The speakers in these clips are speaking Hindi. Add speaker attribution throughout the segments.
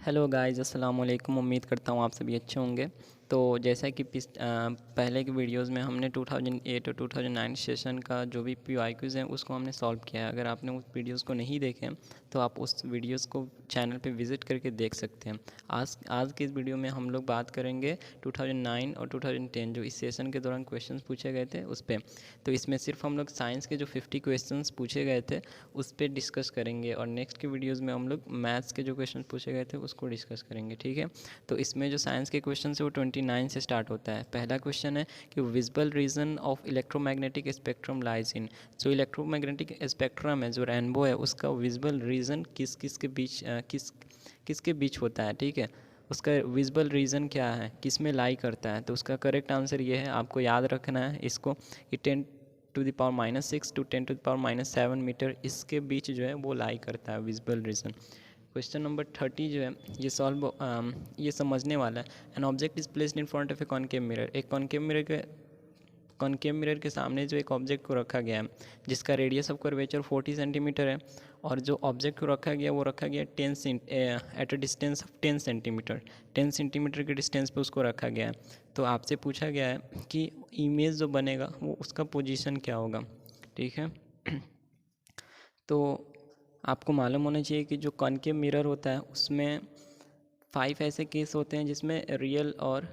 Speaker 1: हेलो गाइस, अस्सलाम वालेकुम। उम्मीद करता हूँ आप सभी अच्छे होंगे। तो जैसा कि पहले के वीडियोस में हमने 2008 और 2009 सेशन का जो भी पीवाईक्यूज़ हैं उसको हमने सॉल्व किया है। अगर आपने उस वीडियोस को नहीं देखे हैं तो आप उस वीडियोस को चैनल पे विज़िट करके देख सकते हैं। आज के इस वीडियो में हम लोग बात करेंगे 2009 और 2010 जो इस सेशन के दौरान क्वेश्चंस पूछे गए थे उस पर। तो इसमें सिर्फ हम लोग साइंस के जो 50 क्वेश्चंस पूछे गए थे उस पर डिस्कस करेंगे, और नेक्स्ट के वीडियोज़ में हम लोग मैथ्स के जो क्वेश्चन पूछे गए थे उसको डिस्कस करेंगे, ठीक है। तो इसमें जो साइंस के क्वेश्चन है वो 29 से स्टार्ट होता है। पहला क्वेश्चन है कि visible region of electromagnetic spectrum lies in. जो इलेक्ट्रोमैग्नेटिक स्पेक्ट्रम है, जो रेनबो है, उसका विजिबल रीजन किसके बीच होता है, ठीक है। उसका विजिबल रीजन क्या है, किस में लाई करता है। तो उसका करेक्ट आंसर ये है, आपको याद रखना है इसको, कि 10⁻⁻6 टू 10⁻⁷ मीटर इसके बीच जो है वो लाई करता है विजिबल रीजन। क्वेश्चन नंबर 30 जो है ये समझने वाला है। An object is placed in front of A concave mirror. एक कॉनकेव मिरर के सामने जो एक ऑब्जेक्ट को रखा गया है जिसका रेडियस ऑफ कर्वेचर 40 सेंटीमीटर है, और जो ऑब्जेक्ट को रखा गया वो रखा गया at a distance of 10 centimetre. 10 centimetre के डिस्टेंस पे उसको रखा गया है। तो आपसे पूछा गया है कि इमेज जो बनेगा वो उसका पोजीशन क्या होगा, ठीक है। तो आपको मालूम होना चाहिए कि जो कॉनकेव मिरर होता है उसमें 5 ऐसे केस होते हैं जिसमें रियल और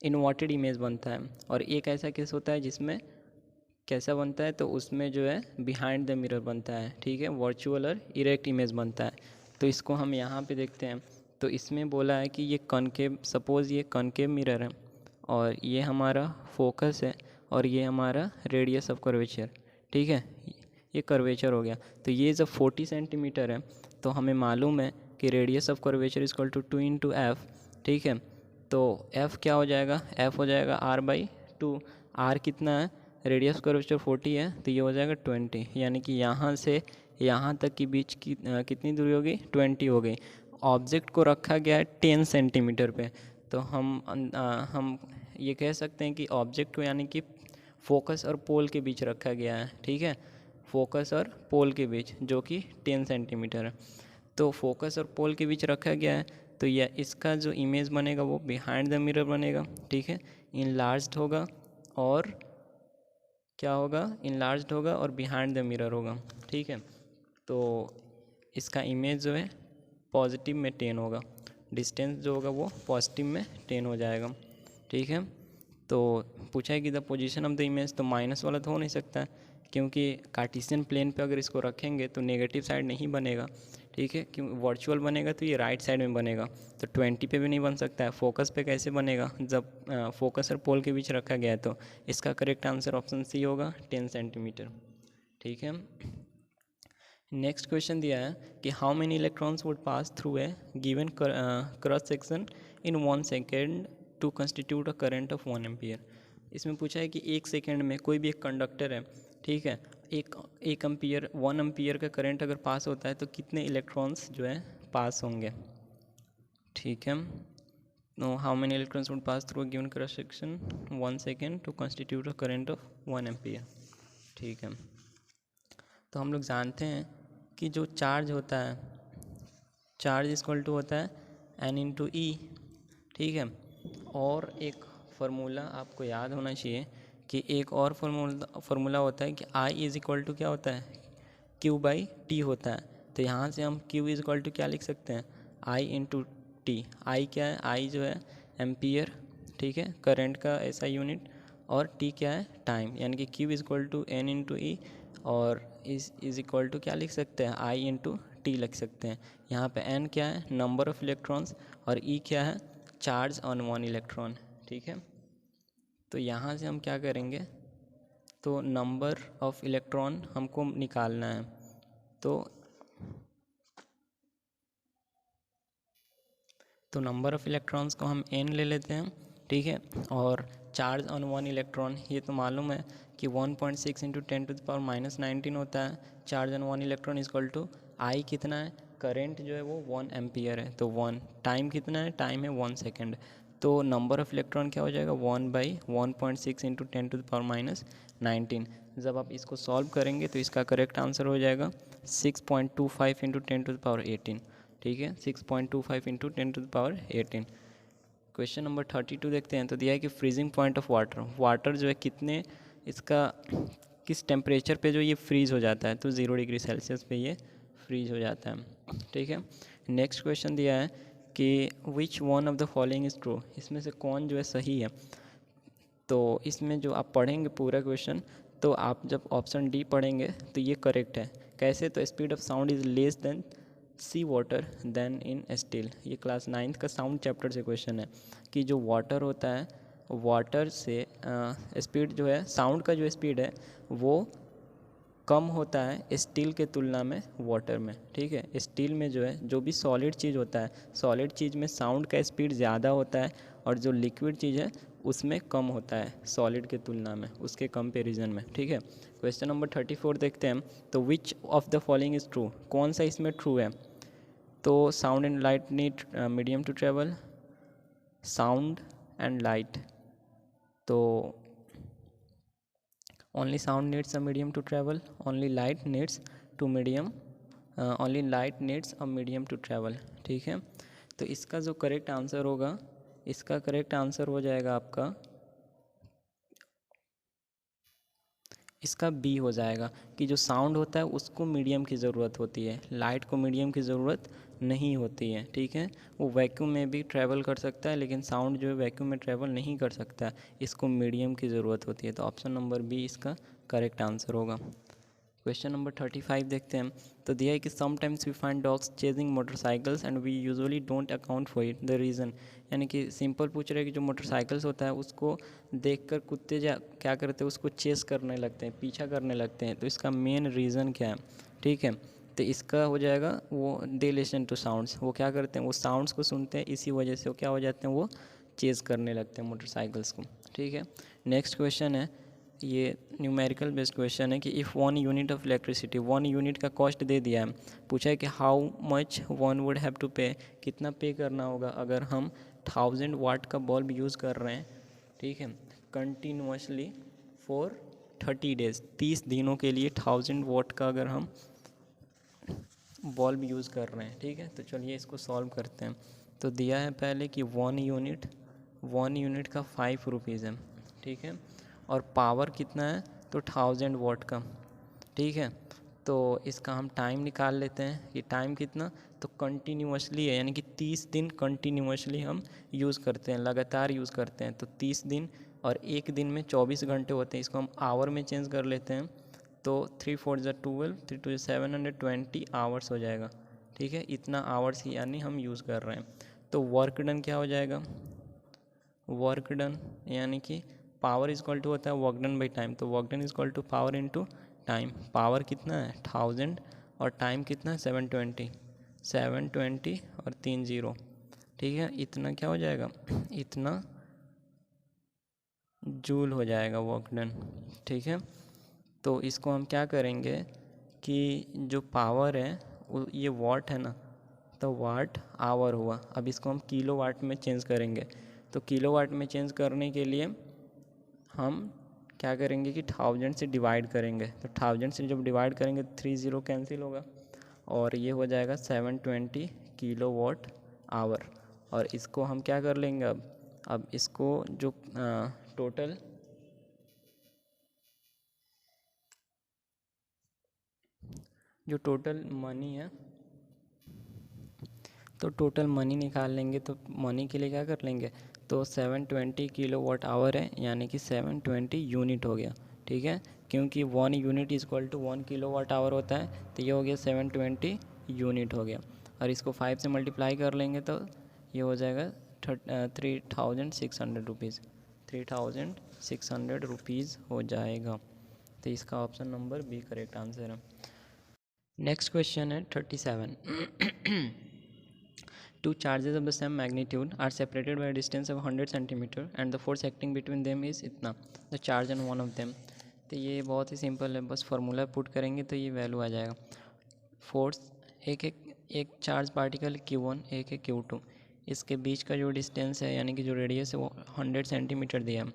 Speaker 1: इन्वर्टेड इमेज बनता है, और एक ऐसा केस होता है जिसमें कैसा बनता है, तो उसमें जो है बिहाइंड द मिरर बनता है, ठीक है, वर्चुअल और इरेक्ट इमेज बनता है। तो इसको हम यहाँ पे देखते हैं। तो इसमें बोला है कि ये कॉनकेव, सपोज़ ये कॉनकेव मिरर है और ये हमारा फोकस है और ये हमारा रेडियस ऑफ कर्वेचर, ठीक है, ये कर्वेचर हो गया। तो ये जब 40 सेंटीमीटर है तो हमें मालूम है कि radius of curvature is equal to 2 into F, ठीक है। तो एफ़ क्या हो जाएगा, एफ़ हो जाएगा r/2। आर कितना है, रेडियस कर्वेचर 40 है तो ये हो जाएगा 20, यानी कि यहाँ से यहाँ तक की बीच की कितनी दूरी होगी, 20 हो गई। ऑब्जेक्ट को रखा गया है 10 सेंटीमीटर पे, तो हम ये कह सकते हैं कि ऑब्जेक्ट को यानी कि फोकस और पोल के बीच रखा गया है, ठीक है, फोकस और पोल के बीच, जो कि 10 सेंटीमीटर है। तो फोकस और पोल के बीच रखा गया है, तो यह इसका जो इमेज बनेगा वो बिहाइंड द मिरर बनेगा, ठीक है, इनलार्ज्ड होगा और क्या होगा, इनलार्ज्ड होगा और बिहाइंड द मिरर होगा, ठीक है। तो इसका इमेज जो है पॉजिटिव में 10 होगा, डिस्टेंस जो होगा वो पॉजिटिव में 10 हो जाएगा, ठीक है। तो पूछा है कि the position of the image, तो माइनस वाला तो हो नहीं सकता क्योंकि कार्टेशियन प्लेन पे अगर इसको रखेंगे तो नेगेटिव साइड नहीं बनेगा, ठीक है, क्यों वर्चुअल बनेगा तो ये राइट साइड में बनेगा। तो 20 पे भी नहीं बन सकता है। फोकस पे कैसे बनेगा, जब फोकस और पोल के बीच रखा गया है। तो इसका करेक्ट आंसर ऑप्शन सी होगा, 10 सेंटीमीटर, ठीक है। नेक्स्ट क्वेश्चन दिया है कि how many electrons would pass through a given cross section in 1 second to constitute a current of 1 ampere. इसमें पूछा है कि 1 सेकेंड में कोई भी एक कंडक्टर है, ठीक है, एक एम्पियर 1 एम्पियर का करंट अगर पास होता है तो कितने इलेक्ट्रॉन्स जो है पास होंगे, ठीक है। No how many electrons would pass through a given cross section 1 second to constitute a current of 1 ampere, ठीक है। तो हम लोग जानते हैं कि जो चार्ज होता है, चार्ज इक्वल टू होता है N/E, ठीक है। और एक फार्मूला आपको याद होना चाहिए कि एक और फार्मूला होता है कि I इज़ इक्वल टू क्या होता है, Q/T होता है। तो यहाँ से हम Q इज़ इक्वल टू क्या लिख सकते हैं, I/T। I क्या है, I जो है एम्पियर, ठीक है, करंट का ऐसा यूनिट, और T क्या है, टाइम, यानी कि Q is equal to N/E, और इज़ इक्वल टू क्या लिख सकते हैं, I/T लिख सकते हैं। यहाँ पे N क्या है, नंबर ऑफ़ इलेक्ट्रॉन्स, और E क्या है, चार्ज ऑन 1 इलेक्ट्रॉन, ठीक है। तो यहाँ से हम क्या करेंगे, तो नंबर ऑफ़ इलेक्ट्रॉन हमको निकालना है। तो नंबर ऑफ़ इलेक्ट्रॉन्स को हम n ले लेते हैं, ठीक है। और चार्ज ऑन 1 इलेक्ट्रॉन, ये तो मालूम है कि 1.6 इंटू 10⁻⁻19 होता है। Charge on 1 electron equal to I कितना है, करंट जो है वो 1 एम्पियर है, तो 1, टाइम कितना है, टाइम है 1 सेकेंड। तो नंबर ऑफ़ इलेक्ट्रॉन क्या हो जाएगा, 1/1.6 इंटू 10⁻⁻19। जब आप इसको सॉल्व करेंगे तो इसका करेक्ट आंसर हो जाएगा 6.25 इंटू 10⁻18। ठीक है, 6.25 इंटू 10⁻18। क्वेश्चन नंबर 32 देखते हैं। तो दिया है कि freezing point of water, water जो है कितने इसका किस टेम्परेचर पे जो ये फ्रीज़ हो जाता है, तो 0 डिग्री सेल्सियस पे ये फ्रीज हो जाता है, ठीक है। नेक्स्ट क्वेश्चन दिया है कि which one of the following is true, इसमें से कौन जो है सही है। तो इसमें जो आप पढ़ेंगे पूरा क्वेश्चन, तो आप जब ऑप्शन डी पढ़ेंगे तो ये करेक्ट है। कैसे, तो speed of sound is less than sea water than in steel, ये क्लास 9th का साउंड चैप्टर से क्वेश्चन है कि जो वाटर होता है, वाटर से स्पीड जो है, साउंड का जो स्पीड है वो कम होता है स्टील के तुलना में वाटर में, ठीक है। स्टील में जो है, जो भी सॉलिड चीज़ होता है, सॉलिड चीज़ में साउंड का स्पीड ज़्यादा होता है और जो लिक्विड चीज़ है उसमें कम होता है सॉलिड के तुलना में, उसके कंपैरिजन में, ठीक है। क्वेश्चन नंबर 34 देखते हैं। तो which of the following is true, कौन सा इसमें ट्रू है। तो sound and light need medium to travel, sound and light, तो only sound needs a medium to travel, only light needs a medium to travel, ठीक है। तो इसका जो करेक्ट आंसर होगा, इसका करेक्ट आंसर हो जाएगा आपका, इसका बी हो जाएगा कि जो साउंड होता है उसको मीडियम की ज़रूरत होती है, लाइट को मीडियम की ज़रूरत नहीं होती है, ठीक है। वो वैक्यूम में भी ट्रैवल कर सकता है लेकिन साउंड जो है वैक्यूम में ट्रैवल नहीं कर सकता, इसको मीडियम की ज़रूरत होती है। तो ऑप्शन नंबर बी इसका करेक्ट आंसर होगा। क्वेश्चन नंबर 35 देखते हैं। तो दिया है कि sometimes we find dogs chasing motorcycles and we usually don't account for it, the reason, यानी कि सिंपल पूछ रहे हैं कि जो मोटरसाइकिल्स होता है उसको देखकर कुत्ते क्या करते हैं, उसको चेस करने लगते हैं, पीछा करने लगते हैं, तो इसका मेन रीज़न क्या है, ठीक है। तो इसका हो जाएगा वो दे लिसन टू साउंड्स, वो क्या करते हैं, वो साउंड्स को सुनते हैं, इसी वजह से वो क्या हो जाते हैं, वो चेज़ करने लगते हैं मोटरसाइकिल्स को, ठीक है। नेक्स्ट क्वेश्चन है, ये न्यूमेरिकल बेस्ड क्वेश्चन है कि if 1 unit of electricity, 1 unit का कॉस्ट दे दिया है, पूछा है कि how much 1 would have to pay, कितना पे करना होगा अगर हम 1000 वाट का बल्ब यूज़ कर रहे हैं, ठीक है, कंटिन्यूसली फॉर 30 डेज़, 30 दिनों के लिए 1000 वाट का अगर हम बल्ब यूज़ कर रहे हैं, ठीक है। तो चलिए इसको सॉल्व करते हैं। तो दिया है पहले कि 1 यूनिट का 5 रुपीज़ है, ठीक है, और पावर कितना है, तो 1000 वाट का, ठीक है। तो इसका हम टाइम निकाल लेते हैं कि टाइम कितना, तो कंटिन्यूसली है, यानी कि 30 दिन कंटिन्यूसली हम यूज़ करते हैं, लगातार यूज़ करते हैं। तो 30 दिन और एक दिन में 24 घंटे होते हैं, इसको हम आवर में चेंज कर लेते हैं। तो 3 4 ज़ा 12, 3 2 720 आवर्स हो जाएगा, ठीक है। इतना आवर्स ही यानी हम यूज़ कर रहे हैं। तो वर्क डन क्या हो जाएगा, वर्क डन यानी कि पावर इज इक्वल टू होता है वर्क डन बाई टाइम, तो work done is equal to power into time. Power कितना है 1000 और टाइम कितना है 720 और 3 0, ठीक है। इतना क्या हो जाएगा, इतना जूल हो जाएगा वर्क डन, ठीक है। तो इसको हम क्या करेंगे कि जो पावर है ये वाट है ना, तो वाट आवर हुआ। अब इसको हम किलो वाट में चेंज करेंगे, तो किलो वाट में चेंज करने के लिए हम क्या करेंगे कि 1000 से डिवाइड करेंगे, तो 1000 से जब डिवाइड करेंगे 3 0 कैंसिल होगा और ये हो जाएगा 720 किलो वाट आवर। और इसको हम क्या कर लेंगे, अब इसको जो टोटल मनी है, तो टोटल मनी निकाल लेंगे। तो मनी के लिए क्या कर लेंगे, तो 720 किलो वाट आवर है, यानी कि 720 यूनिट हो गया, ठीक है। क्योंकि 1 unit is equal to 1 kilowatt hour होता है, तो ये हो गया 720 यूनिट हो गया। और इसको 5 से मल्टीप्लाई कर लेंगे तो ये हो जाएगा 3600 रुपीज़, 3600 रुपीज़ हो जाएगा। तो इसका option number B correct answer है। नेक्स्ट क्वेश्चन है 37। Two charges of the same magnitude are separated by a distance of 100 cm and the force acting between them is इतना, the charge on one of them। तो ये बहुत ही सिंपल है, बस फार्मूला पुट करेंगे तो ये वैल्यू आ जाएगा। फोर्स एक चार्ज पार्टिकल Q1, एक है Q2, इसके बीच का जो डिस्टेंस है यानी कि जो रेडियस है वो 100 सेंटीमीटर दिया है।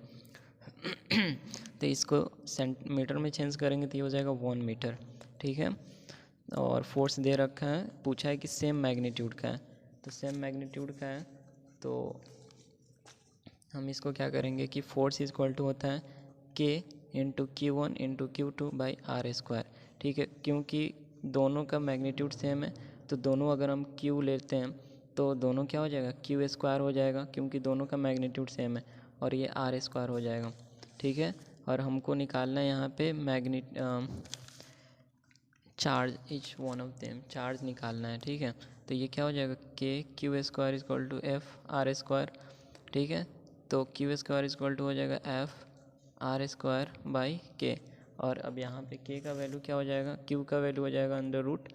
Speaker 1: तो इसको सेंटीमीटर में चेंज करेंगे तो ये हो जाएगा 1 मीटर, ठीक है। और फोर्स दे रखा है, पूछा है कि सेम मैग्नीट्यूड का है, तो सेम मैग्नीट्यूड का है तो हम इसको क्या करेंगे कि फोर्स इज इक्वल टू होता है K into Q1 into Q2 by R square. ठीक है, क्योंकि दोनों का मैग्नीट्यूड सेम है तो दोनों अगर हम Q लेते हैं तो दोनों क्या हो जाएगा, Q स्क्वायर हो जाएगा क्योंकि दोनों का मैग्नीट्यूड सेम है, और ये आर स्क्वायर हो जाएगा। ठीक है, और हमको निकालना है यहाँ पे charge, each one of them charge निकालना है। ठीक है, तो ये क्या हो जाएगा, K Q square is equal to F R square. ठीक है, तो Q square is equal to हो जाएगा एफ आर स्क्वायर बाई के, और अब यहाँ पे के का वैल्यू क्या हो जाएगा, क्यू का वैल्यू हो जाएगा under root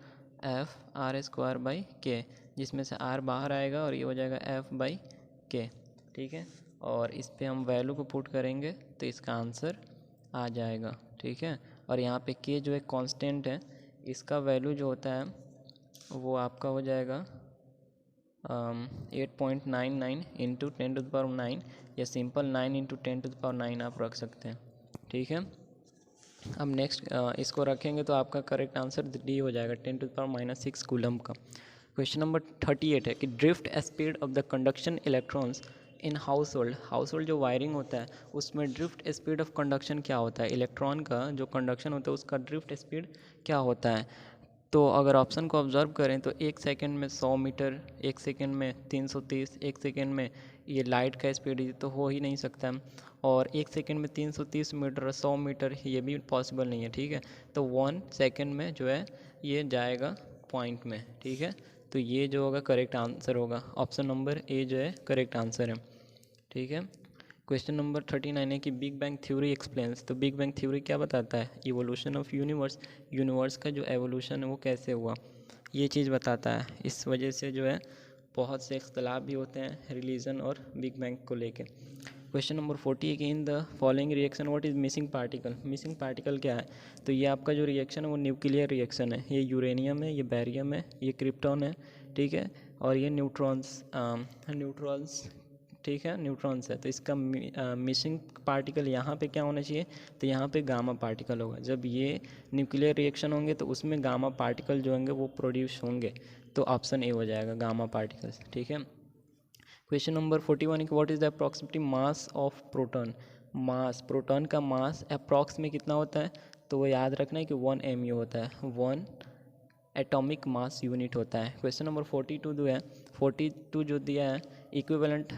Speaker 1: F R square by K, जिसमें से आर बाहर आएगा और ये हो जाएगा एफ बाई के। ठीक है, और इस पे हम वैल्यू को पुट करेंगे तो इसका आंसर आ जाएगा। ठीक है, और यहाँ पे के जो है कांस्टेंट है, इसका वैल्यू जो होता है वो आपका हो जाएगा 8.99 इंटू 10⁻9, या सिंपल 9 इंटू 10⁻9 आप रख सकते हैं। ठीक है, अब नेक्स्ट इसको रखेंगे तो आपका करेक्ट आंसर डी हो जाएगा 10⁻⁻6 कूलम का। क्वेश्चन नंबर 38 है कि drift speed of the conduction electrons in house hold जो वायरिंग होता है उसमें ड्रिफ्ट स्पीड ऑफ कंडक्शन क्या होता है, इलेक्ट्रॉन का जो कंडक्शन होता है उसका ड्रिफ्ट स्पीड क्या होता है। तो अगर ऑप्शन को ऑब्जर्व करें तो 1 सेकंड में 100 मीटर, 1 सेकंड में 330, 1 सेकंड में ये लाइट का स्पीड तो हो ही नहीं सकता, और 1 सेकंड में 330 मीटर और 100 मीटर ये भी पॉसिबल नहीं है। ठीक है, तो 1 सेकंड में जो है ये जाएगा पॉइंट में। ठीक है, तो ये जो होगा करेक्ट आंसर होगा, ऑप्शन नंबर ए जो है करेक्ट आंसर है। ठीक है, क्वेश्चन नंबर 39 है कि बिग बैंग थ्योरी एक्सप्लेन्स, तो बिग बैंग थ्योरी क्या बताता है, इवोल्यूशन ऑफ यूनिवर्स का जो एवोल्यूशन है वो कैसे हुआ ये चीज़ बताता है। इस वजह से जो है बहुत से इख्तलाफ भी होते हैं रिलीजन और बिग बैंग को लेके। क्वेश्चन नंबर 40 है कि in the following reaction what is missing particle, missing particle क्या है, तो ये आपका जो रिएक्शन है वो न्यूक्लियर रिएक्शन है, ये यूरेनियम है, ये बैरियम है, ये क्रिप्टॉन है। ठीक है, और ये न्यूट्रॉन्स ठीक है, न्यूट्रॉन्स है, तो इसका मिसिंग पार्टिकल यहाँ पे क्या होना चाहिए, तो यहाँ पे गामा पार्टिकल होगा। जब ये न्यूक्लियर रिएक्शन होंगे तो उसमें गामा पार्टिकल जो होंगे वो प्रोड्यूस होंगे, तो ऑप्शन ए हो जाएगा गामा पार्टिकल्स। ठीक है, क्वेश्चन नंबर 41 कि what is the approximative mass of proton, mass proton का मास अप्रॉक्स में कितना होता है, तो वो याद रखना है कि 1 mu होता है, 1 एटॉमिक मास यूनिट होता है। क्वेश्चन नंबर 42 जो है 42 जो दिया है इक्विवेलेंट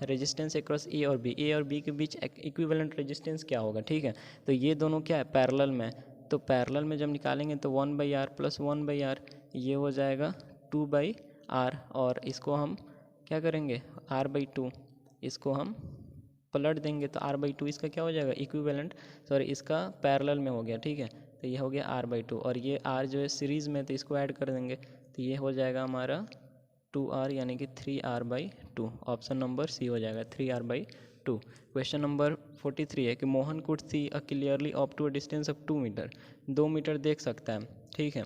Speaker 1: रेजिस्टेंस अक्रॉस ए और बी के बीच इक्विवेलेंट रेजिस्टेंस क्या होगा। ठीक है, तो ये दोनों क्या है पैरेलल में, तो पैरेलल में जब निकालेंगे तो 1/r प्लस 1/r ये हो जाएगा 2/r, और इसको हम क्या करेंगे r/2, इसको हम पलट देंगे तो r/2 इसका क्या हो जाएगा इक्विवेलेंट, सॉरी इसका पैरेलल में हो गया। ठीक है, तो ये हो गया r/2, और ये r जो है सीरीज़ में तो इसको ऐड कर देंगे तो ये हो जाएगा हमारा 2r यानी कि 3r/2, ऑप्शन नंबर सी हो जाएगा 3r/2। क्वेश्चन नंबर 43 है कि Mohan could see a clearly up to a distance of 2 metre, 2 metre देख सकता है। ठीक है,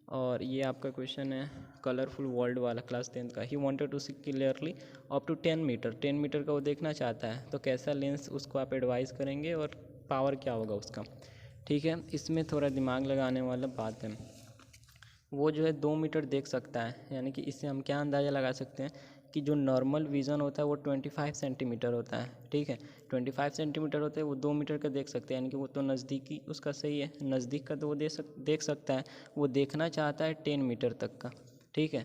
Speaker 1: और ये आपका क्वेश्चन है कलरफुल वर्ल्ड वाला क्लास 10 का। He wanted to see clearly up to 10 metre, 10 metre का वो देखना चाहता है, तो कैसा लेंस उसको आप एडवाइस करेंगे और पावर क्या होगा उसका। ठीक है, इसमें थोड़ा दिमाग लगाने वाला बात है, वो जो है 2 मीटर देख सकता है, यानी कि इससे हम क्या अंदाज़ा लगा सकते हैं कि जो नॉर्मल विज़न होता है वो 25 सेंटीमीटर होता है। ठीक है, 25 सेंटीमीटर होता है, वो 2 मीटर का देख सकते हैं, यानी कि वो तो नज़दीकी उसका सही है, नज़दीक का तो वो देख सकता है। वो देखना चाहता है 10 मीटर तक का। ठीक है,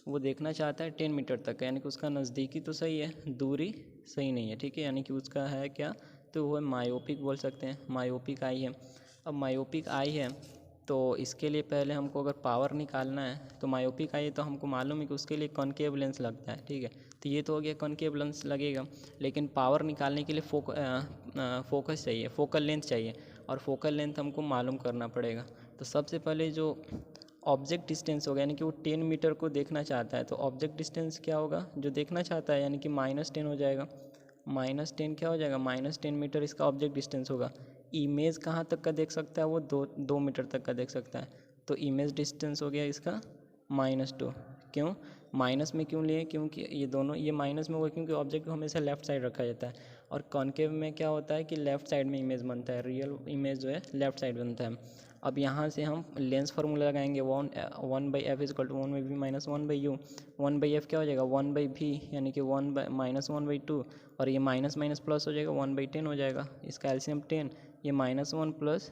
Speaker 1: वो देखना चाहता है 10 मीटर तक का, यानी कि उसका नज़दीकी तो सही है, दूरी सही नहीं है। ठीक है, यानी कि उसका है क्या, तो वो मायोपिक बोल सकते हैं, मायोपिक आई है। अब मायोपिक आई है तो इसके लिए पहले हमको अगर पावर निकालना है, तो मायोपिक आई है तो हमको मालूम है कि उसके लिए कॉनकेव लेंस लगता है। ठीक है, तो ये तो हो गया कॉनकेव लेंस लगेगा, लेकिन पावर निकालने के लिए फोकस चाहिए, फोकल लेंथ चाहिए, और फोकल लेंथ हमको मालूम करना पड़ेगा। तो सबसे पहले जो ऑब्जेक्ट डिस्टेंस होगा, यानी कि वो 10 मीटर को देखना चाहता है, तो ऑब्जेक्ट डिस्टेंस क्या होगा जो देखना चाहता है, यानी कि -10 हो जाएगा, -10 क्या हो जाएगा, -10 मीटर इसका ऑब्जेक्ट डिस्टेंस होगा। इमेज कहाँ तक का देख सकता है, वो 2 मीटर तक का देख सकता है, तो इमेज डिस्टेंस हो गया इसका -2। क्यों माइनस में क्यों लिए, क्योंकि ये दोनों ये माइनस में हुआ क्योंकि ऑब्जेक्ट को हमेशा लेफ्ट साइड रखा जाता है, और कॉनकेव में क्या होता है कि लेफ़्ट साइड में इमेज बनता है, रियल इमेज जो है लेफ़्ट साइड बनता है। अब यहाँ से हम लेंस फार्मूला लगाएंगे, 1/f=1/v माइनस 1/u। 1/f क्या हो जाएगा, 1/v यानी कि 1/-1/2, और ये माइनस माइनस प्लस हो जाएगा, 1/10 हो जाएगा। इसका एलसीएम 10, ये -1 प्लस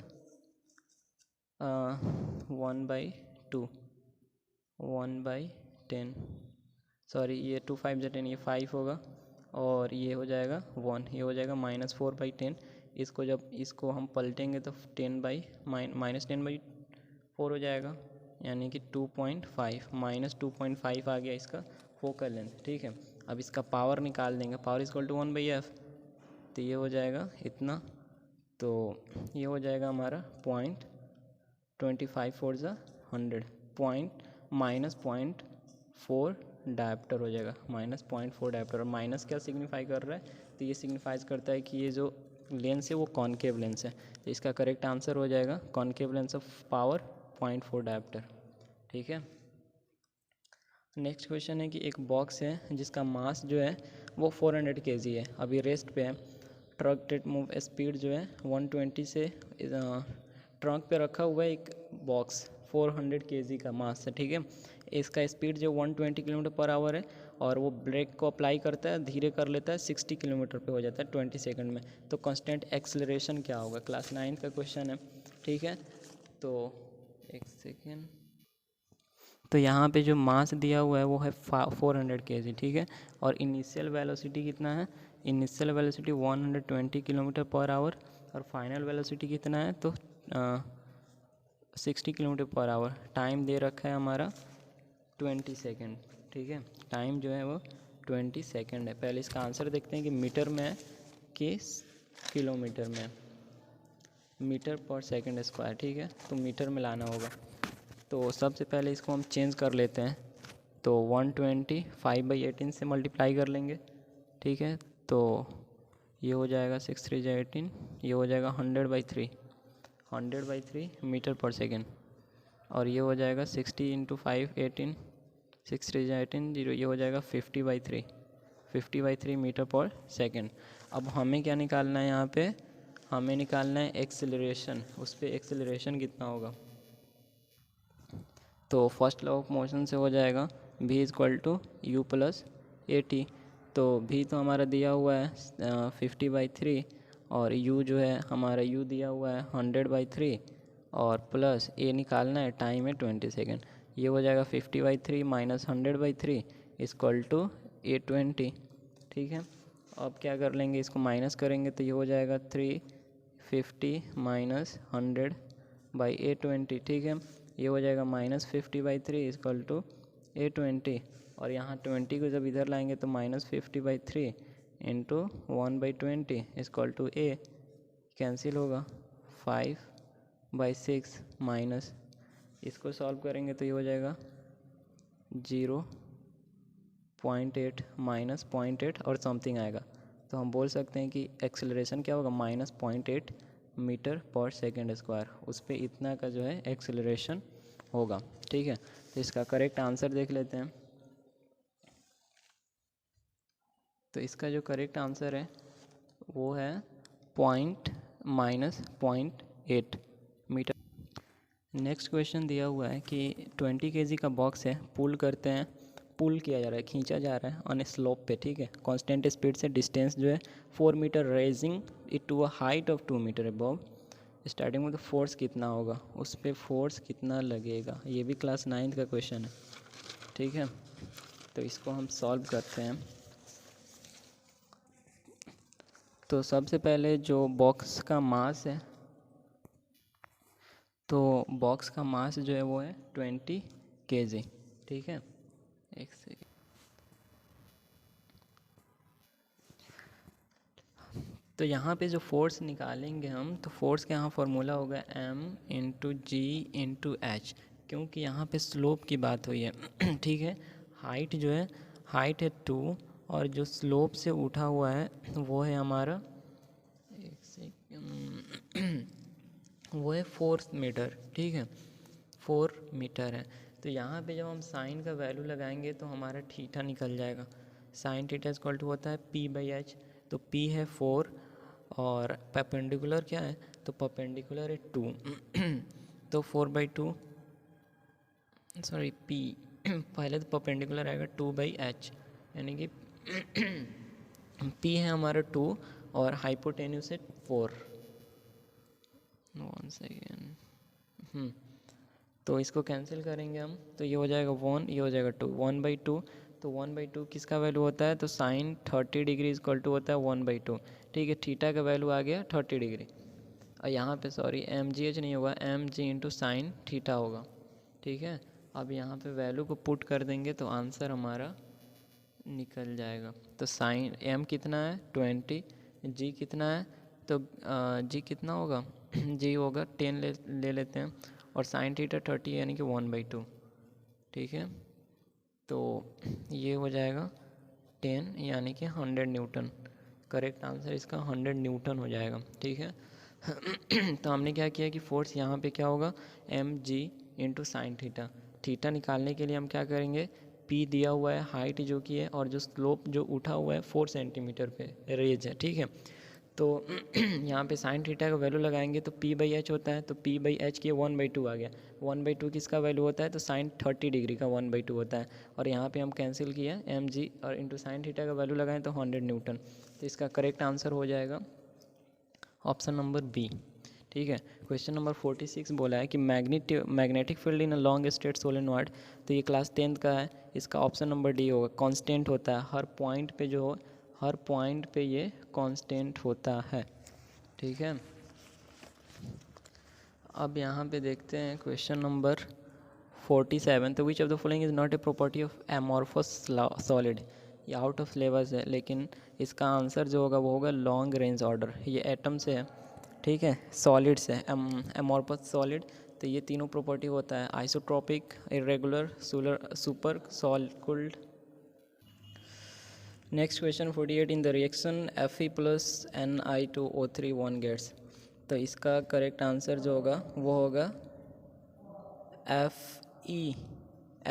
Speaker 1: 1/2, 1/10, सॉरी ये 2 5 10, ये 5 होगा, और ये हो जाएगा 1, ये हो जाएगा -4/10। इसको जब इसको हम पलटेंगे तो -10/4 हो जाएगा, यानी कि 2.5 -2.5 आ गया इसका फोकल लेंथ। ठीक है, अब इसका पावर निकाल देंगे, पावर इक्वल टू 1/f, तो ये हो जाएगा इतना, तो ये हो जाएगा हमारा 0.25 4 100, -0.4 डायप्टर हो जाएगा, -0.4 डायप्टर। और माइनस क्या सिग्निफाई कर रहा है, तो ये सिग्निफाइज करता है कि ये जो लेंस है वो कॉनकेव लेंस है, तो इसका करेक्ट आंसर हो जाएगा concave lens of power 0.4 dioptre. ठीक है, नेक्स्ट क्वेश्चन है कि एक बॉक्स है जिसका मास जो है वो 400 kg है, अभी रेस्ट पे है। ट्रक डेट मूव स्पीड जो है 120 से, ट्रक पे रखा हुआ है एक बॉक्स 400 kg का मास है। ठीक है, इसका स्पीड जो 120 km/h है, और वो ब्रेक को अप्लाई करता है, धीरे कर लेता है, 60 km पे हो जाता है 20 सेकंड में। तो कांस्टेंट एक्सेलरेशन क्या होगा, क्लास 9 का क्वेश्चन है। ठीक है, तो एक सेकेंड, तो यहाँ पे जो मास दिया हुआ है वो है 400 kg। ठीक है, और इनिशियल वेलोसिटी कितना है, इनिशियल वेलोसिटी 120 km/h, और फाइनल वेलोसिटी कितना है, तो 60 km/h। टाइम दे रखा है हमारा 20 सेकेंड। ठीक है, टाइम जो है वो 20 सेकेंड है। पहले इसका आंसर देखते हैं कि मीटर में है कि किलोमीटर में है। मीटर पर सेकेंड स्क्वायर। ठीक है, तो मीटर में लाना होगा, तो सबसे पहले इसको हम चेंज कर लेते हैं, तो 120 5/18 से मल्टीप्लाई कर लेंगे। ठीक है, तो ये हो जाएगा 6 3 18, ये हो जाएगा 100/3, 100/3 मीटर पर सेकेंड, और ये हो जाएगा 60 × 5 18, 6 3 18 0, ये हो जाएगा 50/3, 50/3 मीटर पर सेकेंड। अब हमें क्या निकालना है, यहाँ पे हमें निकालना है एक्सेलरेशन, उस पर एक्सेलरेशन कितना होगा। तो फर्स्ट लॉ ऑफ मोशन से हो जाएगा v = u + at। तो v तो हमारा दिया हुआ है 50/3, और u जो है हमारा u दिया हुआ है 100/3, और प्लस a निकालना है, टाइम है 20 सेकेंड। ये हो जाएगा 50/3 - 100/3 = a20। ठीक है, अब क्या कर लेंगे, इसको माइनस करेंगे, तो ये हो जाएगा 350 - 100/a20। ठीक है, ये हो जाएगा -50/3 = a20, और यहाँ 20 को जब इधर लाएंगे तो -50/3 × 1/20 = a, कैंसिल होगा, 5/6 माइनस, इसको सॉल्व करेंगे तो ये हो जाएगा 0.8 -0.8 और समथिंग आएगा। तो हम बोल सकते हैं कि एक्सेलरेशन क्या होगा, -0.8 मीटर पर सेकेंड स्क्वायर, उस पर इतना का जो है एक्सेलरेशन होगा। ठीक है, तो इसका करेक्ट आंसर देख लेते हैं। तो इसका जो करेक्ट आंसर है वो है -0.8 मीटर। नेक्स्ट क्वेश्चन दिया हुआ है कि 20 kg का बॉक्स है, पुल करते हैं, पुल किया जा रहा है, खींचा जा रहा है ऑन ए स्लोप पे। ठीक है, कांस्टेंट स्पीड से, डिस्टेंस जो है 4 metre, raising it to a height of 2 metre above. Starting में तो फोर्स कितना होगा, उस पर फोर्स कितना लगेगा, ये भी क्लास 9 का क्वेश्चन है। ठीक है, तो इसको हम सॉल्व करते हैं। तो सबसे पहले जो बॉक्स का मास है, तो बॉक्स का मास जो है वो है 20 kg। ठीक है, एक सेकेंड, तो यहाँ पे जो फोर्स निकालेंगे हम, तो फोर्स का यहाँ फार्मूला होगा m × g × h, क्योंकि यहाँ पे स्लोप की बात हुई है। ठीक है, हाइट जो है, हाइट है 2, और जो स्लोप से उठा हुआ है वो है हमारा, एक सेकेंड, वो है 4 मीटर। ठीक है, 4 मीटर है। तो यहाँ पे जब हम साइन का वैल्यू लगाएंगे तो हमारा थीटा निकल जाएगा। साइन थीटा = होता है p/h, तो p है 4, और परपेंडिकुलर क्या है, तो परपेंडिकुलर है 2। तो 4/2 सॉरी P पहले तो परपेंडिकुलर आएगा 2/h, यानी कि P है हमारा 2 और हाइपोटेन्यूस है 4। 1 सेकेंड। तो इसको कैंसिल करेंगे हम, तो ये हो जाएगा 1, ये हो जाएगा 2, 1/2। तो 1/2 किसका वैल्यू होता है, तो साइन 30 डिग्री इक्वल टू होता है 1/2। ठीक है, थीटा का वैल्यू आ गया 30 डिग्री। और यहाँ पे सॉरी mgh नहीं होगा, mg इंटू साइन थीटा होगा। ठीक है, अब यहाँ पे वैल्यू को पुट कर देंगे तो आंसर हमारा निकल जाएगा। तो साइन m कितना है 20, g कितना है, तो g कितना होगा g होगा 10 ले लेते हैं, और साइन थीटा 30 यानी कि 1/2। ठीक है, तो ये हो जाएगा 10 यानी कि 100 न्यूटन। करेक्ट आंसर इसका 100 न्यूटन हो जाएगा। ठीक है तो हमने क्या किया कि फोर्स यहाँ पे क्या होगा mg into sine theta. Theta निकालने के लिए हम क्या करेंगे, p दिया हुआ है हाइट जो की है, और जो स्लोप जो उठा हुआ है 4 सेंटीमीटर पे रेज है। ठीक है, तो यहाँ पे साइन थीटा का वैल्यू लगाएंगे तो p/h होता है, तो p/h की 1/2 आ गया। 1/2 किसका वैल्यू होता है, तो साइन 30 डिग्री का 1/2 होता है, और यहाँ पे हम कैंसिल किया mg और इंटू साइन थीटा का वैल्यू लगाएं तो 100 न्यूटन। तो इसका करेक्ट आंसर हो जाएगा ऑप्शन नंबर बी। ठीक है, क्वेश्चन नंबर 46 बोला है कि magnetic field in a long straight solenoid. तो ये क्लास 10th का है, इसका ऑप्शन नंबर डी होगा। कांस्टेंट होता है हर पॉइंट पे, जो हर पॉइंट पे ये कांस्टेंट होता है। ठीक है, अब यहाँ पे देखते हैं क्वेश्चन नंबर 47। तो which of the following is not a property of amorphous solid. ये आउट ऑफ सिलेबस है, लेकिन इसका आंसर जो होगा वो होगा लॉन्ग रेंज ऑर्डर। ये एटम से है, ठीक है, सॉलिड से, एमॉर्फस सॉलिड। तो ये तीनों प्रॉपर्टी होता है isotropic, irregular, super solid. Next question 48, in the reaction Fe plus Ni2O3 1 gets. तो इसका करेक्ट आंसर जो होगा वो होगा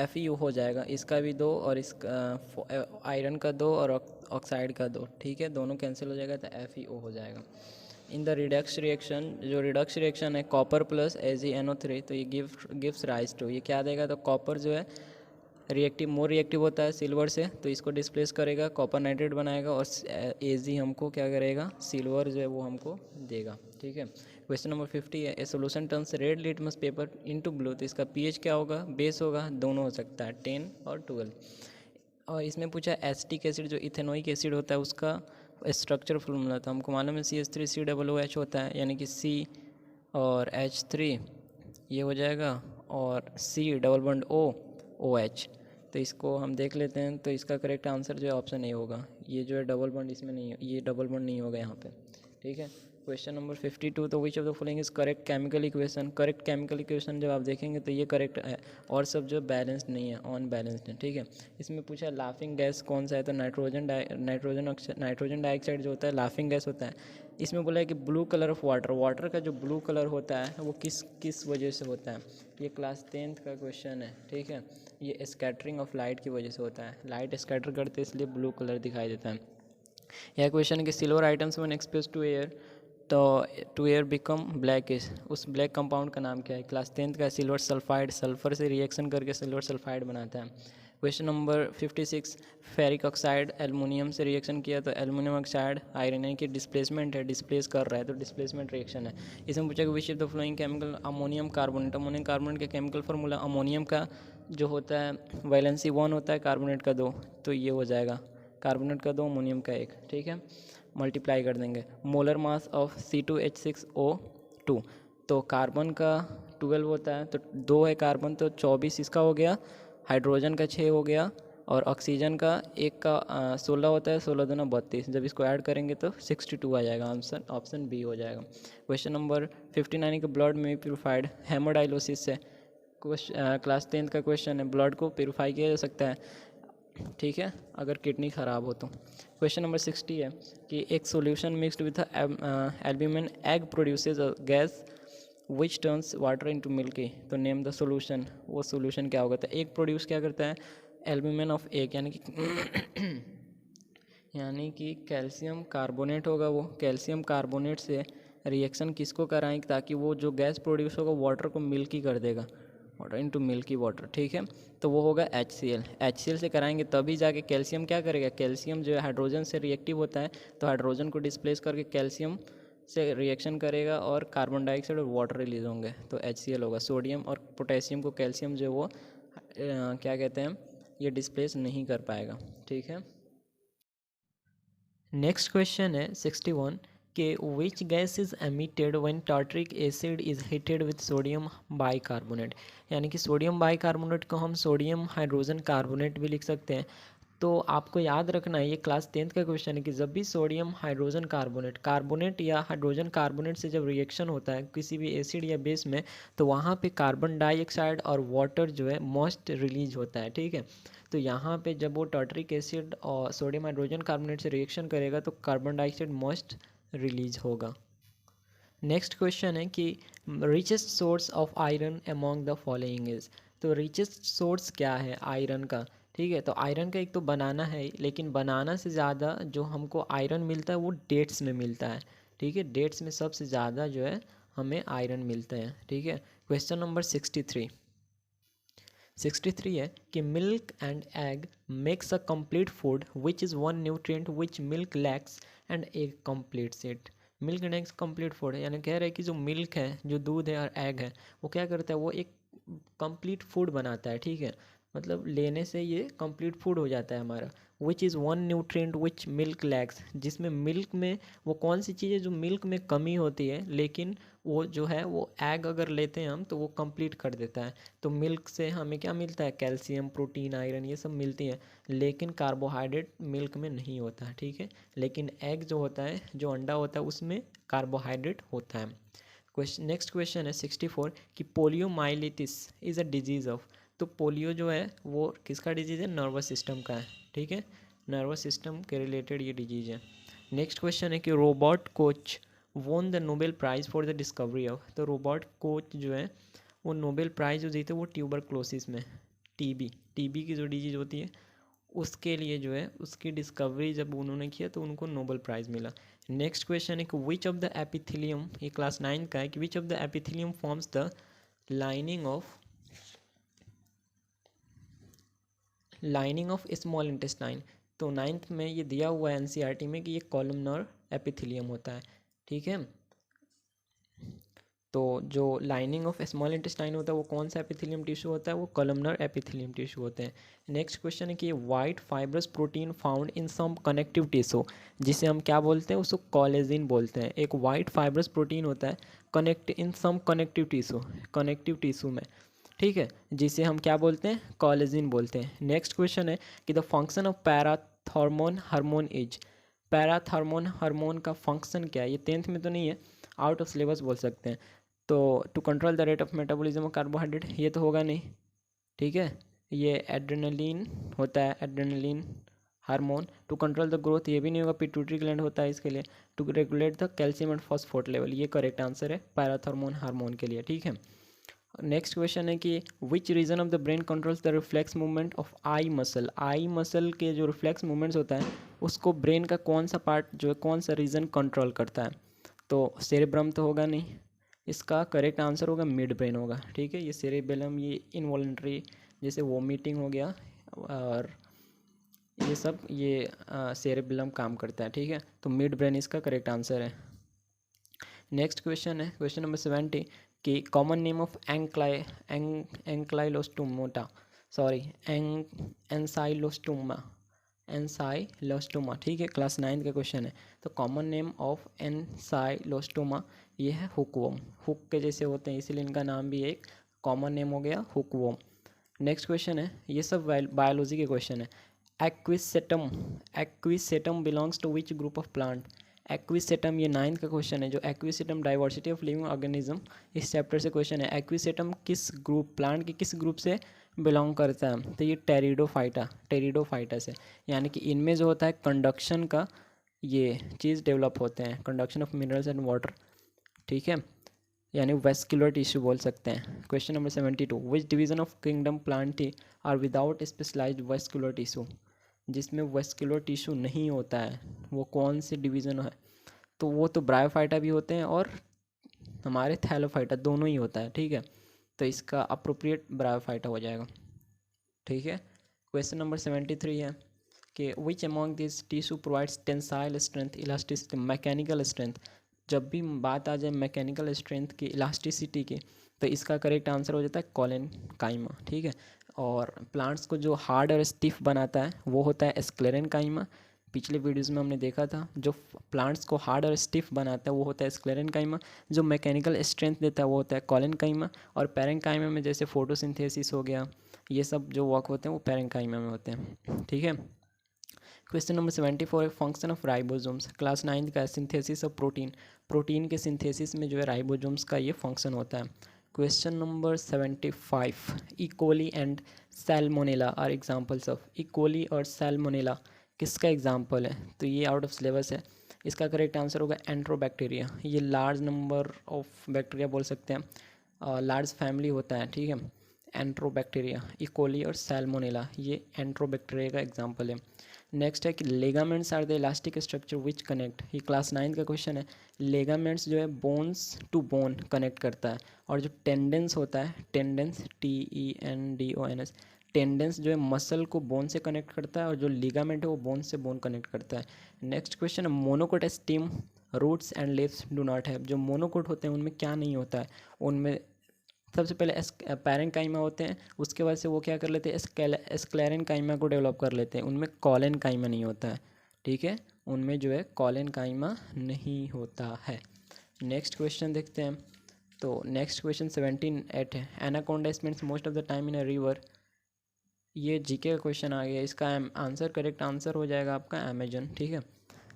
Speaker 1: Fe हो जाएगा। इसका भी 2 और इसका आयरन का 2 और ऑक्साइड का 2। ठीक है, दोनों कैंसिल हो जाएगा तो FeO हो जाएगा। इन द रिडक्स रिएक्शन, जो रिडक्स रिएक्शन है कॉपर प्लस AgNO3, तो ये गिव्स राइज टू, ये क्या देगा, तो कॉपर जो है मोर रिएक्टिव होता है सिल्वर से, तो इसको डिस्प्लेस करेगा, कॉपर नाइट्रेट बनाएगा, और Ag हमको क्या करेगा, सिल्वर जो है वो हमको देगा। ठीक है, क्वेश्चन नंबर 50 है, a solution turns red litmus paper into blue. तो इसका pH क्या होगा, बेस होगा, दोनों हो सकता है 10 और 12। और इसमें पूछा एसिटिक एसिड, जो इथेनोइक एसिड होता है उसका स्ट्रक्चर फॉर्मूला था, हमको मालूम है CH3COOH होता है, यानी कि C और H3 ये हो जाएगा, और C डबल बॉन्ड OH। तो इसको हम देख लेते हैं, तो इसका करेक्ट आंसर जो है ऑप्शन ए होगा। ये जो है डबल बॉन्ड इसमें नहीं, ये डबल बॉन्ड नहीं होगा यहाँ पे। ठीक है, क्वेश्चन नंबर 52, तो which of the following is correct chemical equation. Correct chemical equation जब आप देखेंगे तो ये करेक्ट है, और सब जो बैलेंस्ड नहीं है, ऑन बैलेंस्ड है। ठीक है, इसमें पूछा लाफिंग गैस कौन सा है, तो नाइट्रोजन डाइऑक्साइड जो होता है लाफिंग गैस होता है। इसमें बोला है कि blue colour of water, water का जो ब्लू कलर होता है वो किस वजह से होता है। ये क्लास 10th का क्वेश्चन है। ठीक है, ये स्कैटरिंग ऑफ लाइट की वजह से होता है, लाइट स्कैटर करते हैं इसलिए ब्लू कलर दिखाई देता है। यह क्वेश्चन है कि silver items when exposed to air, तो टू एयर बिकम ब्लैकिश, उस ब्लैक कंपाउंड का नाम क्या है। क्लास 10th का सिल्वर सल्फाइड, सल्फर से रिएक्शन करके सिल्वर सल्फाइड बनाता है। Question number 56, ferric oxide aluminium से रिएक्शन किया तो एल्युमिनियम ऑक्साइड आयरन है कि डिस्प्लेसमेंट है, डिस्प्लेस कर रहा है, तो डिस्प्लेसमेंट रिएक्शन है। इसमें पूछा कि विच of the flowing chemical, ammonium carbonate. Ammonium carbonate का केमिकल फार्मूला, अमोनियम का जो होता है वैलेंसी 1 होता है, कार्बोनेट का 2, तो ये हो जाएगा कार्बोनेट का 2, अमोनियम का 1। ठीक है, मल्टीप्लाई कर देंगे। मोलर मास ऑफ C2H6O2, तो कार्बन का 12 होता है, तो 2 है कार्बन, तो 24 इसका हो गया, हाइड्रोजन का 6 हो गया, और ऑक्सीजन का 1 का 16 होता है, 16 दूना 32, जब इसको ऐड करेंगे तो 62 आ जाएगा। आंसर ऑप्शन बी हो जाएगा। क्वेश्चन नंबर 59 का ब्लड में प्योरीफाइड हेमोडाइलोसिस से, क्लास 10th का क्वेश्चन है, ब्लड को प्योरीफाई किया जा सकता है, ठीक है, अगर किडनी ख़राब हो तो। क्वेश्चन नंबर 60 है कि एक solution mixed with albumin egg produces a gas which turns water into milky, तो नेम द सॉल्यूशन, वो सॉल्यूशन क्या होगा। तो एग प्रोड्यूस क्या करता है, एल्ब्यूमिन ऑफ एग, यानी कि कैल्शियम कार्बोनेट होगा, वो कैल्शियम कार्बोनेट से रिएक्शन किसको कराएं ताकि वो जो गैस प्रोड्यूस होगा वाटर को मिल्की कर देगा, वाटर इनटू मिल्की वाटर, ठीक है। तो वो होगा HCl। HCl से कराएंगे तभी जाके कैल्शियम क्या करेगा, कैल्शियम जो है हाइड्रोजन से रिएक्टिव होता है, तो हाइड्रोजन को डिस्प्लेस करके कैल्शियम से रिएक्शन करेगा और कार्बन डाइऑक्साइड और वाटर रिलीज होंगे, तो HCl होगा। सोडियम और पोटेशियम को कैल्शियम जो है वो क्या कहते हैं, ये डिस्प्लेस नहीं कर पाएगा, ठीक है। नेक्स्ट क्वेश्चन है 61 कि which gas is emitted when tartaric acid is heated with sodium bicarbonate, यानी कि सोडियम बाइकार्बोनेट को हम सोडियम हाइड्रोजन कार्बोनेट भी लिख सकते हैं। तो आपको याद रखना है, ये क्लास 10th का क्वेश्चन है कि जब भी सोडियम हाइड्रोजन कार्बोनेट या हाइड्रोजन कार्बोनेट से जब रिएक्शन होता है किसी भी एसिड या बेस में, तो वहाँ पे कार्बन डाइऑक्साइड और वाटर जो है मोस्ट रिलीज होता है, ठीक है। तो यहाँ पे जब वो टार्ट्रिक एसिड और सोडियम हाइड्रोजन कार्बोनेट से रिएक्शन करेगा तो कार्बन डाइऑक्साइड मोस्ट रिलीज होगा। नेक्स्ट क्वेश्चन है कि richest source of iron among the following is, तो रिचेस्ट सोर्स क्या है आयरन का, ठीक है। तो आयरन का एक तो बनाना है, लेकिन बनाना से ज़्यादा जो हमको आयरन मिलता है वो डेट्स में मिलता है, ठीक है। डेट्स में सबसे ज़्यादा जो है हमें आयरन मिलता है, ठीक है। क्वेश्चन नंबर 63 है कि milk and egg makes a complete food which is one nutrient which milk lakhs and egg completes it. Milk and eggs complete food है, यानी कह रहे हैं कि जो मिल्क है, जो दूध है और एग है, वो क्या करता है, वो एक कंप्लीट फूड बनाता है, ठीक है। मतलब लेने से ये कंप्लीट फूड हो जाता है हमारा। Which is one nutrient which milk lakhs, जिसमें मिल्क में वो कौन सी चीज़ है जो मिल्क में कमी होती है, लेकिन वो जो है वो एग अगर लेते हैं हम तो वो कंप्लीट कर देता है। तो मिल्क से हमें क्या मिलता है, कैल्शियम, प्रोटीन, आयरन, ये सब मिलती हैं, लेकिन कार्बोहाइड्रेट मिल्क में नहीं होता है, ठीक है। लेकिन एग जो होता है, जो अंडा होता है, उसमें कार्बोहाइड्रेट होता है। नेक्स्ट क्वेश्चन है 64 कि poliomyelitis is a disease of, तो पोलियो जो है वो किसका डिजीज़ है, नर्वस सिस्टम का है, ठीक है। नर्वस सिस्टम के रिलेटेड ये डिजीज़ है। नेक्स्ट क्वेश्चन है कि robot coach won the Nobel prize for the discovery of, तो रोबोट कोच जो है वो नोबेल प्राइज़ जो जीते वो ट्यूबरक्लोसिस में, टीबी की जो डिजीज़ होती है उसके लिए जो है उसकी डिस्कवरी जब उन्होंने किया तो उनको नोबेल प्राइज़ मिला। नेक्स्ट क्वेश्चन है कि विच ऑफ द एपिथेलियम, ये क्लास 9 का है, कि विच of the epithelium forms the lining of small intestine. तो 9th में ये दिया हुआ है एनसीईआरटी में कि ये कॉलमनर एपिथेलियम होता है, ठीक है। तो जो लाइनिंग ऑफ स्मॉल इंटेस्टाइन होता है वो कौन सा एपिथेलियम टिश्यू होता है, वो कॉलमनर एपिथेलियम टिश्यू होते हैं। नेक्स्ट क्वेश्चन है कि white fibrous protein found in some connective tissue, जिसे हम क्या बोलते हैं, उसको कॉलेजिन बोलते हैं। एक वाइट फाइब्रस प्रोटीन होता है connect in some connective tissue में, ठीक है, जिसे हम क्या बोलते हैं, कॉलेजिन बोलते हैं। नेक्स्ट क्वेश्चन है कि the function of parathormone hormone is, parathormone hormone का फंक्शन क्या है, ये 10th में तो नहीं है, आउट ऑफ सिलेबस बोल सकते हैं। तो to control the rate of metabolism of carbohydrate, ये तो होगा नहीं, ठीक है। ये एड्रेनलिन होता है, adrenaline hormone. To control the growth, ये भी नहीं होगा, पिट्यूटरी ग्लैंड होता है इसके लिए। To regulate the calcium and phosphorate level, ये करेक्ट आंसर है पैराथॉर्मोन हार्मोन के लिए, ठीक है। नेक्स्ट क्वेश्चन है कि which region of the brain controls the reflex movement of eye muscle, eye muscle के जो रिफ्लेक्स मूवमेंट्स होता है उसको ब्रेन का कौन सा पार्ट जो है, कौन सा रीजन कंट्रोल करता है, तो सेरेब्रम तो होगा नहीं, इसका करेक्ट आंसर होगा मिड ब्रेन होगा, ठीक है। ये सेरेबेलम, ये इनवॉलेंट्री जैसे वोमिटिंग हो गया और ये सब, ये सेरेबेलम काम करता है, ठीक है। तो मिड ब्रेन इसका करेक्ट आंसर है। नेक्स्ट क्वेश्चन है क्वेश्चन नंबर 70 कि common name of ancylostomata, sorry ancylostoma, ठीक है, क्लास 9 का क्वेश्चन है। तो कॉमन नेम ऑफ एंसाइलोस्टोमा ये है हुकवॉर्म, हुक के जैसे होते हैं इसीलिए इनका नाम भी एक कॉमन नेम हो गया हुकवॉर्म। नेक्स्ट क्वेश्चन है, ये सब बायोलॉजी के क्वेश्चन है। Equisetum belongs to which group of plant, equisetum, ये 9th का क्वेश्चन है। जो equisetum diversity of living organism, इस चैप्टर से क्वेश्चन है। एक्विसेटम किस ग्रुप, प्लांट के किस ग्रुप से बिलोंग करता है, तो ये टेरिडोफाइटा से, यानी कि इनमें जो होता है कंडक्शन का ये चीज़ डेवलप होते हैं, conduction of minerals and water, ठीक है, यानी वेस्कुलर टिश्यू बोल सकते हैं। Question number 72 which division of kingdom Plantae are without specialised vascular tissue, जिसमें वेस्कुलर टिश्यू नहीं होता है वो कौन सी डिवीज़न है, तो वो तो ब्रायोफाइटा भी होते हैं और हमारे थैलोफाइटा दोनों ही होता है, ठीक है। तो इसका अप्रोप्रिएट ब्रायोफाइटा हो जाएगा, ठीक है। क्वेश्चन नंबर 73 है कि which among this tissue provides tensile strength, elasticity, mechanical strength. जब भी बात आ जाए मैकेनिकल स्ट्रेंथ की, इलास्टिसिटी की, तो इसका करेक्ट आंसर हो जाता है कोलेनकाइमा, ठीक है। और प्लांट्स को जो हार्ड और स्टिफ बनाता है वो होता है स्क्लेरेनकाइमा। पिछले वीडियोज़ में हमने देखा था जो प्लांट्स को हार्ड और स्टिफ बनाता है वो होता है स्क्लेरेनकाइमा। जो मैकेनिकल स्ट्रेंथ देता है वो होता है कोलेनकाइमा। और पैरेंकाइमा में जैसे फोटोसिंथेसिस हो गया, ये सब जो वर्क होते हैं वो पैरेंकाइमा में होते हैं, ठीक है। क्वेश्चन नंबर 74 है फंक्शन ऑफ राइबोसोम्स। क्लास 9 का सिंथेसिस ऑफ प्रोटीन। प्रोटीन के सिंथेसिस में जो है राइबोसोम्स का ये फंक्शन होता है। Question number 75, E coli and Salmonella are examples of. E coli और सैल्मोनेला किसका एग्जांपल है? तो ये आउट ऑफ सिलेबस है। इसका करेक्ट आंसर होगा एंट्रोबैक्टीरिया। ये लार्ज नंबर ऑफ बैक्टीरिया बोल सकते हैं, लार्ज फैमिली होता है, ठीक है। एंट्रोबैक्टीरिया, इकोली और सैल्मोनेला ये एंट्रोबैक्टीरिया का एग्जांपल है। नेक्स्ट है कि ligaments are the elastic structure which connect. ये क्लास 9 का क्वेश्चन है। लेगामेंट्स जो है बोन्स टू बोन कनेक्ट करता है, और जो टेंडेंस होता है, टेंडेंस TENDONS, टेंडेंस जो है मसल को बोन से कनेक्ट करता है, और जो लिगामेंट है वो बोन से बोन कनेक्ट करता है। नेक्स्ट क्वेश्चन है monocot stem roots and leaves do not have. जो मोनोकोट होते हैं उनमें क्या नहीं होता है? उनमें सबसे पहले पैरेंकाइमा होते हैं, उसके बाद से वो क्या कर लेते हैं, स्क्लेरेनकाइमा को डेवलप कर लेते हैं। उनमें कॉलेनकाइमा नहीं होता है, ठीक है। उनमें जो है कॉलेनकाइमा नहीं होता है। नेक्स्ट क्वेश्चन देखते हैं। तो नेक्स्ट क्वेश्चन 78 है anaconda spends most of the time in a river. ये जीके का क्वेश्चन आ गया। इसका आंसर, करेक्ट आंसर हो जाएगा आपका अमेजन, ठीक है।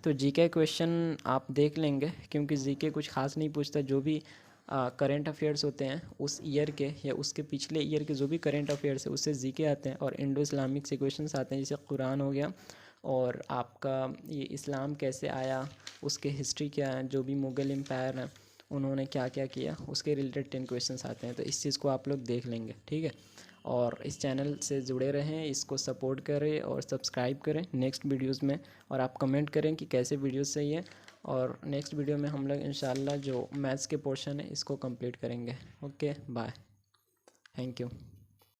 Speaker 1: तो जीके क्वेश्चन आप देख लेंगे, क्योंकि जीके कुछ खास नहीं पूछता। जो भी करेंट अफेयर्स होते हैं उस ईयर के या उसके पिछले ईयर के जो भी करेंट अफेयर्स है उससे जीके आते हैं, और इंडो इस्लामिक से क्वेश्चंस आते हैं, जैसे कुरान हो गया, और आपका ये इस्लाम कैसे आया, उसके हिस्ट्री क्या है, जो भी मुग़ल एम्पायर हैं उन्होंने क्या क्या किया, उसके रिलेटेड 10 क्वेश्चंस आते हैं। तो इस चीज़ को आप लोग देख लेंगे, ठीक है। और इस चैनल से जुड़े रहें, इसको सपोर्ट करें और सब्सक्राइब करें नेक्स्ट वीडियोज़ में, और आप कमेंट करें कि कैसे वीडियोज़ सही है। और नेक्स्ट वीडियो में हम लोग इंशाल्लाह जो मैथ्स के पोर्शन है इसको कंप्लीट करेंगे। Okay, bye, thank you.